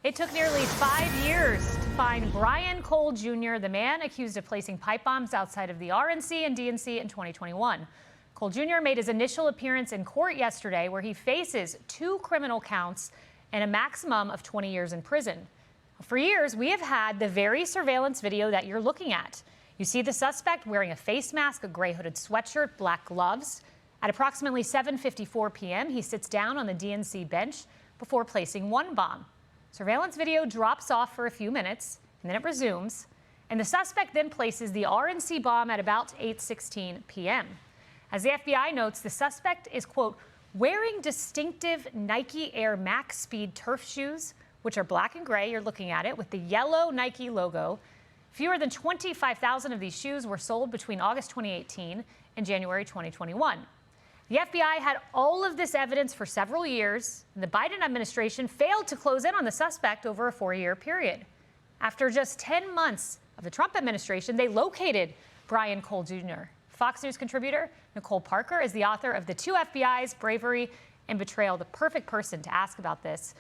It took nearly 5 years to find Brian Cole Jr., the man accused of placing pipe bombs outside of the RNC and DNC in 2021. Cole Jr. made his initial appearance in court yesterday, where he faces 2 criminal counts and a maximum of 20 years in prison. For years, we have had the very surveillance video that you're looking at. You see the suspect wearing a face mask, a gray hooded sweatshirt, black gloves. At approximately 7:54 p.m., he sits down on the DNC bench before placing one bomb. Surveillance video drops off for a few minutes, and then it resumes. And the suspect then places the RNC bomb at about 8:16 p.m. As the FBI notes, the suspect is, quote, wearing distinctive Nike Air Max Speed turf shoes, which are black and gray. You're looking at it with the yellow Nike logo. Fewer than 25,000 of these shoes were sold between August 2018 and January 2021. The FBI had all of this evidence for several years, and the Biden administration failed to close in on the suspect over a 4-year period. After just 10 months of the Trump administration, they located Brian Cole Jr. Fox News contributor Nicole Parker is the author of The Two FBI's Bravery and Betrayal, the perfect person to ask about this.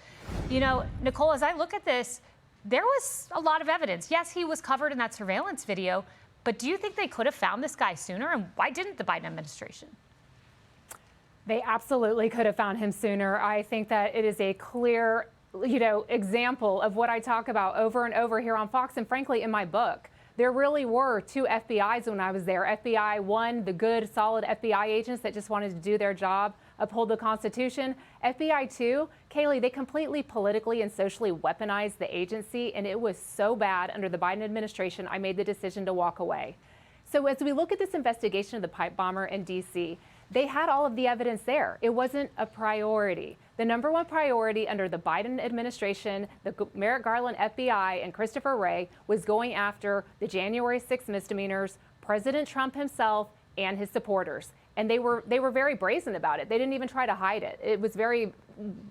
You know, Nicole, as I look at this, there was a lot of evidence. Yes, he was covered in that surveillance video, but do you think they could have found this guy sooner? And why didn't the Biden administration? They absolutely could have found him sooner. I think that it is a clear, example of what I talk about over and over here on Fox and frankly in my book. There really were 2 FBIs when I was there. FBI 1, the good, solid FBI agents that just wanted to do their job, uphold the Constitution. FBI 2, Kayleigh, they completely politically and socially weaponized the agency, and it was so bad under the Biden administration, I made the decision to walk away. So as we look at this investigation of the pipe bomber in D.C., they had all of the evidence there. It wasn't a priority. The number one priority under the Biden administration, the Merrick Garland FBI and Christopher Wray, was going after the January 6th misdemeanors, President Trump himself and his supporters. And they were very brazen about it. They didn't even try to hide it. It was very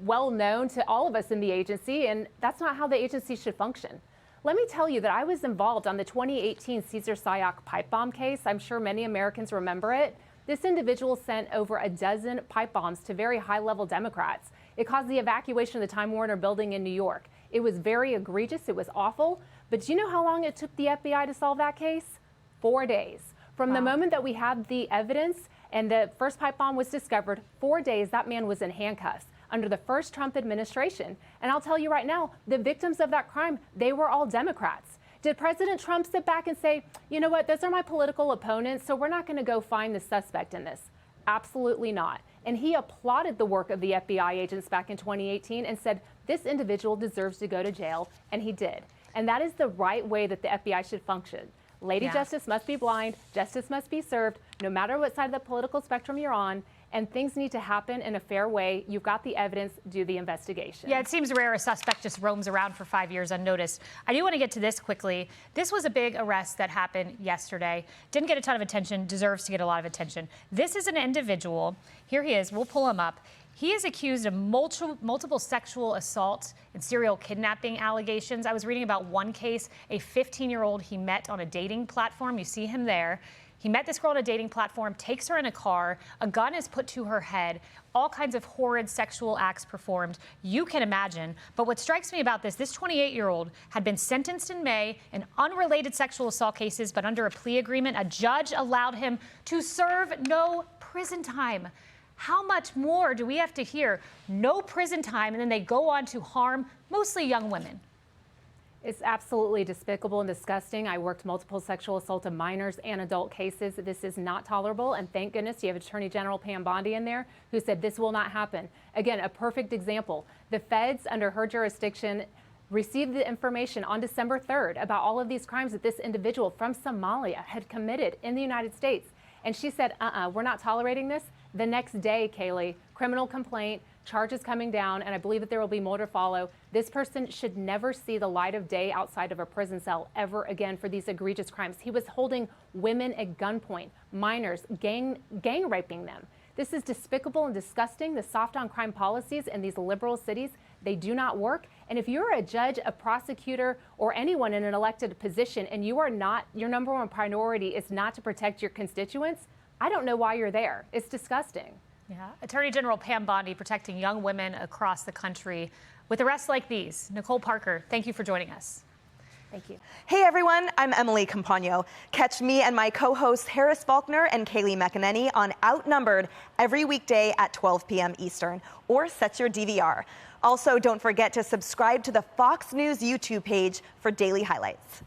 well known to all of us in the agency, and that's not how the agency should function. Let me tell you that I was involved on the 2018 Cesar Sayoc pipe bomb case. I'm sure many Americans remember it. This individual sent over a dozen pipe bombs to very high-level Democrats. It caused the evacuation of the Time Warner building in New York. It was very egregious. It was awful. But do you know how long it took the FBI to solve that case? 4 days. From the moment that we had the evidence and the first pipe bomb was discovered, 4 days, that man was in handcuffs under the first Trump administration. And I'll tell you right now, the victims of that crime, they were all Democrats. Did President Trump sit back and say, you know what, those are my political opponents, so we're not going to go find the suspect in this? Absolutely not. And he applauded the work of the FBI agents back in 2018 and said, this individual deserves to go to jail, and he did. And that is the right way that the FBI should function. Lady Justice must be blind, justice must be served, no matter what side of the political spectrum you're on, and things need to happen in a fair way. You've got the evidence, do the investigation. Yeah, it seems rare a suspect just roams around for 5 years unnoticed. I do want to get to this quickly. This was a big arrest that happened yesterday. Didn't get a ton of attention, deserves to get a lot of attention. This is an individual. Here he is. We'll pull him up. He is accused of multiple sexual assault and serial kidnapping allegations. I was reading about one case, a 15-year-old he met on a dating platform. You see him there. He met this girl on a dating platform, takes her in a car, a gun is put to her head, all kinds of horrid sexual acts performed. You can imagine. But what strikes me about this 28-year-old had been sentenced in May in unrelated sexual assault cases, but under a plea agreement, a judge allowed him to serve no prison time. How much more do we have to hear? No prison time, and then they go on to harm mostly young women. It's absolutely despicable and disgusting. I worked multiple sexual assault of minors and adult cases. This is not tolerable, and thank goodness you have Attorney General Pam Bondi in there who said this will not happen. Again, a perfect example. The feds under her jurisdiction received the information on December 3rd about all of these crimes that this individual from Somalia had committed in the United States. And she said, we're not tolerating this. The next day, Kayleigh, criminal complaint, charges coming down, and I believe that there will be more to follow. This person should never see the light of day outside of a prison cell ever again for these egregious crimes. He was holding women at gunpoint, minors, gang raping them. This is despicable and disgusting. The soft on crime policies in these liberal cities, they do not work. And if you're a judge, a prosecutor, or anyone in an elected position, and you are not, your number one priority is not to protect your constituents, I don't know why you're there. It's disgusting. Yeah, Attorney General Pam Bondi protecting young women across the country with arrests like these. Nicole Parker, thank you for joining us. Thank you. Hey everyone, I'm Emily Campagno. Catch me and my co-hosts Harris Faulkner and Kaylee McEnany on Outnumbered every weekday at 12 p.m. Eastern, or set your DVR. Also, don't forget to subscribe to the Fox News YouTube page for daily highlights.